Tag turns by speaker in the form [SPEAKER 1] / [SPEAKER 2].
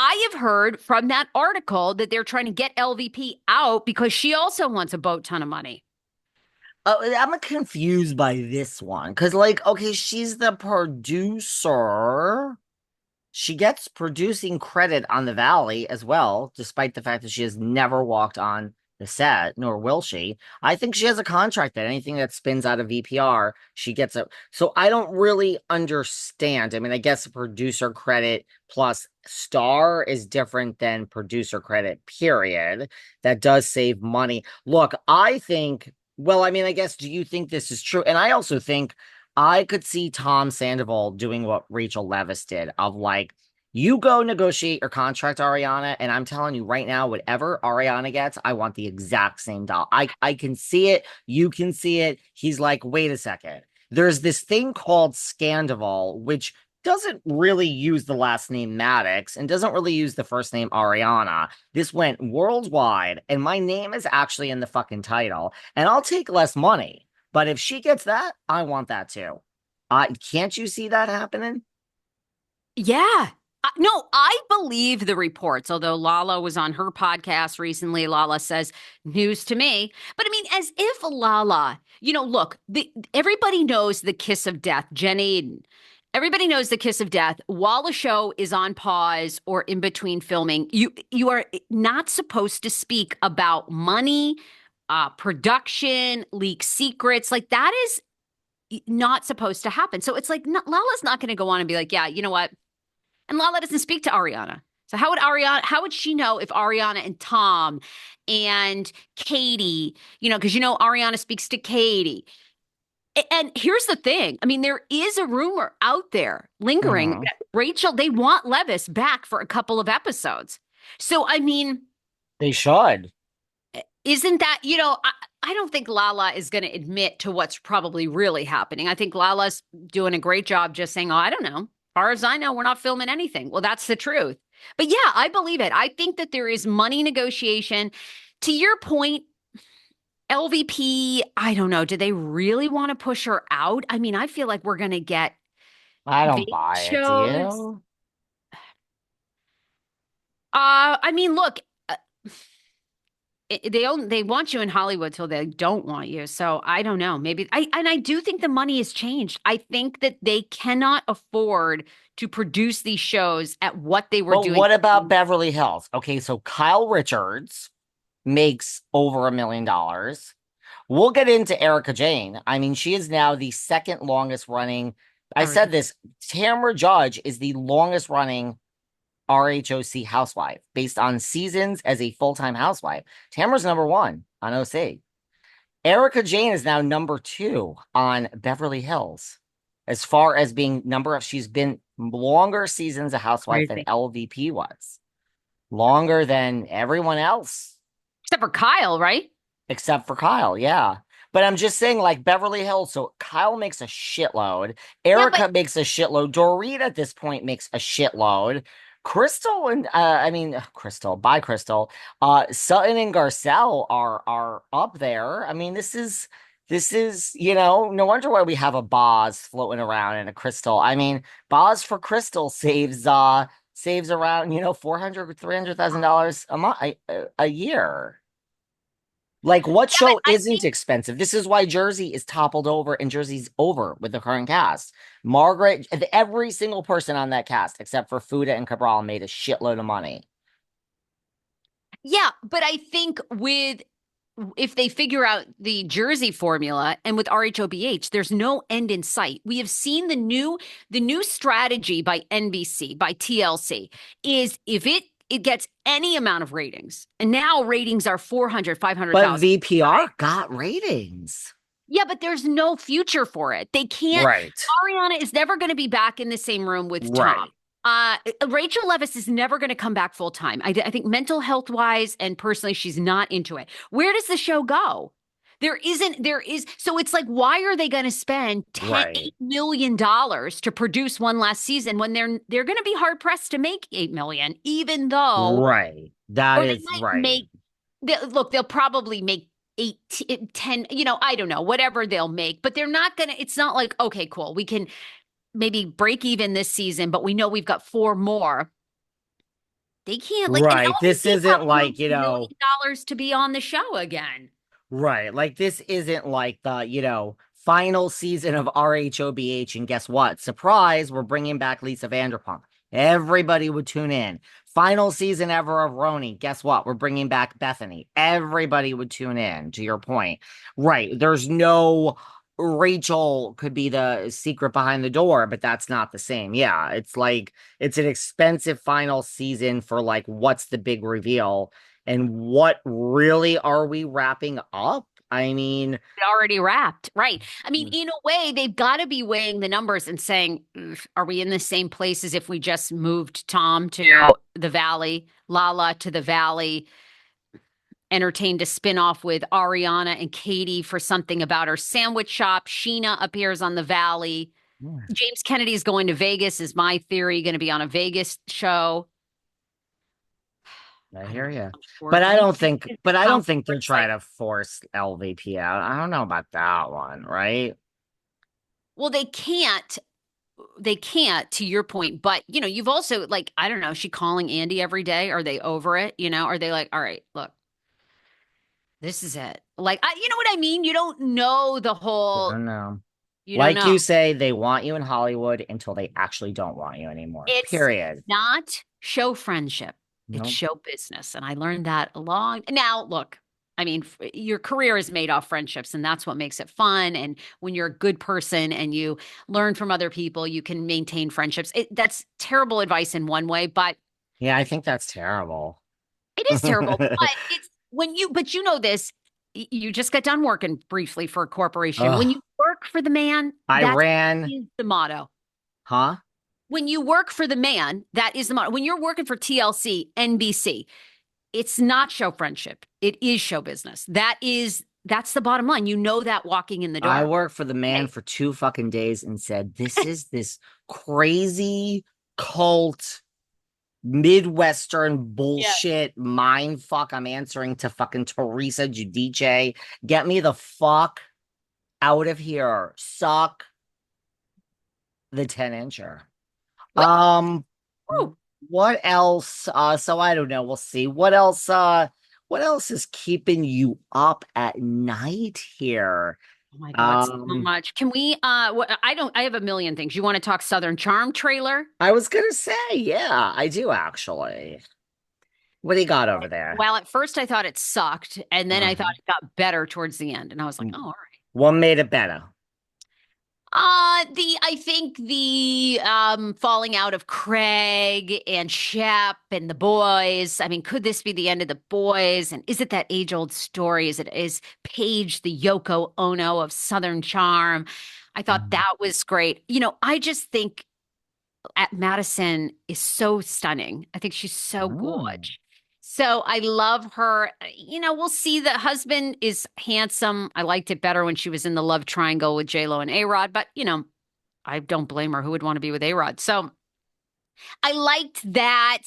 [SPEAKER 1] I have heard from that article that they're trying to get LVP out because she also wants a boat ton of money.
[SPEAKER 2] I'm confused by this one because, like, okay, she's the producer. She gets producing credit on the Valley as well, despite the fact that she has never walked on the set, nor will she. I think she has a contract that anything that spins out of VPR, she gets it. So I don't really understand. I mean, I guess producer credit plus star is different than producer credit, period. That does save money. Look, I think, well, I mean, I guess, do you think this is true? And I also think I could see Tom Sandoval doing what Rachel Leviss did of like, you go negotiate your contract, Ariana, and I'm telling you right now, whatever Ariana gets, I want the exact same doll. I can see it, you can see it. He's like, wait a second. There's this thing called Scandival, which doesn't really use the last name Madix and doesn't really use the first name Ariana. This went worldwide, and my name is actually in the fucking title, and I'll take less money. But if she gets that, I want that too. Can't you see that happening?
[SPEAKER 1] Yeah. No, I believe the reports. Although Lala was on her podcast recently, Lala says news to me. But I mean, as if Lala, look, everybody knows the kiss of death, Jen Aiden. Everybody knows the kiss of death. While the show is on pause or in between filming, you are not supposed to speak about money, production, leak secrets. Like that is not supposed to happen. So it's like Lala's not going to go on and be like, yeah, you know what? And Lala doesn't speak to Ariana. So how would she know if Ariana and Tom and Katie, because Ariana speaks to Katie. And here's the thing. I mean, there is a rumor out there lingering
[SPEAKER 2] Hmm.
[SPEAKER 1] that Rachel, they want Leviss back for a couple of episodes. So, I mean,
[SPEAKER 2] They should.
[SPEAKER 1] isn't that, I don't think Lala is going to admit to what's probably really happening. I think Lala's doing a great job just saying, oh, I don't know. As far as I know, we're not filming anything. Well, that's the truth. But yeah, I believe it. I think that there is money negotiation. To your point, LVP, I don't know. Do they really want to push her out? I mean, I feel like we're going to get
[SPEAKER 2] I don't
[SPEAKER 1] vape
[SPEAKER 2] buy it, do
[SPEAKER 1] shows.
[SPEAKER 2] you?
[SPEAKER 1] I mean, look, they want you in Hollywood till they don't want you. So I don't know. Maybe I do think the money has changed. I think that they cannot afford to produce these shows at what they were
[SPEAKER 2] But
[SPEAKER 1] doing.
[SPEAKER 2] what about Beverly Hills? Okay, so Kyle Richards makes over $1 million. We'll get into Erica Jane. I mean, she is now the second longest running. I said
[SPEAKER 1] Erica.
[SPEAKER 2] this. Tamra Judge is the longest running RHOC housewife based on seasons as a full-time housewife. Tamra's number one on OC. Erica Jane is now number two on Beverly Hills. As far as being number of, she's been longer seasons a housewife than
[SPEAKER 1] Crazy.
[SPEAKER 2] LVP was. Longer than everyone else,
[SPEAKER 1] Except for Kyle, right?
[SPEAKER 2] except for Kyle. Yeah. But I'm just saying, like Beverly Hills. So Kyle makes a shitload.
[SPEAKER 1] Yeah, but
[SPEAKER 2] Erica makes a shitload. Dorit at this point makes a shitload. Crystal and I mean Crystal, bye Crystal. Sutton and Garcelle are up there. I mean, this is, no wonder why we have a Boz floating around in a Crystal. I mean, Boz for Crystal saves around, 400, $300,000 a month a year. Like, what
[SPEAKER 1] yeah, but
[SPEAKER 2] show
[SPEAKER 1] I
[SPEAKER 2] isn't
[SPEAKER 1] think
[SPEAKER 2] expensive? This is why Jersey is toppled over and Jersey's over with the current cast. Margaret, every single person on that cast, except for Fuda and Cabral, made a shitload of money.
[SPEAKER 1] yeah, but I think with if they figure out the Jersey formula and with RHOBH, there's no end in sight. We have seen the new strategy by NBC, by TLC, is if it gets any amount of ratings, and now ratings are 400,
[SPEAKER 2] But
[SPEAKER 1] 500,000.
[SPEAKER 2] VPR got ratings.
[SPEAKER 1] Yeah, but there's no future for it. They can't.
[SPEAKER 2] Right.
[SPEAKER 1] Ariana is never going to be back in the same room with Tom.
[SPEAKER 2] Right.
[SPEAKER 1] Rachel Leviss is never going to come back full time. I think mental health wise and personally, she's not into it. Where does the show go? There is, so it's like, why are they going to spend 10,
[SPEAKER 2] Right.
[SPEAKER 1] $8 million to produce one last season when they're going to be hard pressed to make 8 million, even though,
[SPEAKER 2] Right. That
[SPEAKER 1] or they
[SPEAKER 2] is
[SPEAKER 1] might
[SPEAKER 2] right.
[SPEAKER 1] make, look, they'll probably make 8, 10, I don't know, whatever they'll make, but they're not going to, it's not like, okay, cool. We can maybe break even this season, but we know we've got four more. They can't like, and
[SPEAKER 2] Right.
[SPEAKER 1] all these
[SPEAKER 2] This
[SPEAKER 1] people
[SPEAKER 2] isn't
[SPEAKER 1] have
[SPEAKER 2] like,
[SPEAKER 1] $multi-million to be on the show again.
[SPEAKER 2] right. Like this isn't like the, final season of RHOBH. And guess what? Surprise, we're bringing back Lisa Vanderpump. Everybody would tune in. Final season ever of RHONY. Guess what? We're bringing back Bethany. Everybody would tune in, to your point. Right. There's no Rachel could be the secret behind the door, but that's not the same. Yeah. It's like it's an expensive final season for like what's the big reveal and what really are we wrapping up? I mean,
[SPEAKER 1] Already wrapped. Right. I mean, in a way, they've got to be weighing the numbers and saying, "Ugh, are we in the same place as if we just moved Tom to the Valley, Lala to the Valley, entertained a spinoff with Ariana and Katie for something about her sandwich shop. Sheena appears on the Valley.
[SPEAKER 2] yeah,
[SPEAKER 1] James Kennedy is going to Vegas, is my theory, going to be on a Vegas show.
[SPEAKER 2] I
[SPEAKER 1] I don't
[SPEAKER 2] hear
[SPEAKER 1] know.
[SPEAKER 2] you.
[SPEAKER 1] I'm sure
[SPEAKER 2] But I don't
[SPEAKER 1] Mount
[SPEAKER 2] think they're
[SPEAKER 1] Foresight.
[SPEAKER 2] trying to force LVP out. I don't know about that one, right?
[SPEAKER 1] Well, they can't to your point, but you've also like, I don't know, is she calling Andy every day? Are they over it? Are they like, all right, look, this is it. Like, you know what I mean? You don't know the
[SPEAKER 2] I
[SPEAKER 1] whole,
[SPEAKER 2] don't know.
[SPEAKER 1] you don't
[SPEAKER 2] Like
[SPEAKER 1] know.
[SPEAKER 2] you say, they want you in Hollywood until they actually don't want you anymore.
[SPEAKER 1] It's
[SPEAKER 2] Period.
[SPEAKER 1] not show friendship. It's
[SPEAKER 2] Nope.
[SPEAKER 1] show business. And I learned that a long now, look, I mean, your career is made off friendships, and that's what makes it fun. And when you're a good person and you learn from other people, you can maintain friendships. That's terrible advice in one way, but
[SPEAKER 2] Yeah, I think that's terrible.
[SPEAKER 1] it is terrible. But it's when but you know this, you just got done working briefly for a corporation. When
[SPEAKER 2] Ugh.
[SPEAKER 1] you work for the man,
[SPEAKER 2] I
[SPEAKER 1] that
[SPEAKER 2] ran,
[SPEAKER 1] is the motto.
[SPEAKER 2] huh?
[SPEAKER 1] When you work for the man, that is the motto. When you're working for TLC, NBC, it's not show friendship. It is show business. That's the bottom line. You know that walking in the
[SPEAKER 2] I
[SPEAKER 1] door.
[SPEAKER 2] worked for the man
[SPEAKER 1] Hey,
[SPEAKER 2] for 2 fucking days and said, this is this crazy cult Midwestern
[SPEAKER 1] yeah.
[SPEAKER 2] bullshit mind fuck. I'm answering to fucking Teresa Giudice. Get me the fuck out of here. Suck the 10-incher.
[SPEAKER 1] Well,
[SPEAKER 2] Um,
[SPEAKER 1] whew.
[SPEAKER 2] what else? So I don't know. We'll see. What else is keeping you up at night here?
[SPEAKER 1] Oh my God, so
[SPEAKER 2] Um,
[SPEAKER 1] much. Can we I have a million things. You want to talk Southern Charm trailer?
[SPEAKER 2] I was gonna say, yeah, I do actually. What do you got over there?
[SPEAKER 1] Well, at first I thought it sucked, and then I thought
[SPEAKER 2] Mhm.
[SPEAKER 1] it got better towards the end, and I was like, oh, all right.
[SPEAKER 2] What made it better?
[SPEAKER 1] I think the falling out of Craig and Shep and the boys. I mean, could this be the end of the boys? And is it that age-old story? Is Paige the Yoko Ono of Southern Charm? I thought
[SPEAKER 2] Mhm.
[SPEAKER 1] that was great. I just think at Madison is so stunning. I think she's so
[SPEAKER 2] Oh.
[SPEAKER 1] gorgeous. So I love her. We'll see. The husband is handsome. I liked it better when she was in the love triangle with J-Lo and A-Rod, but I don't blame her. Who would want to be with A-Rod? So I liked that.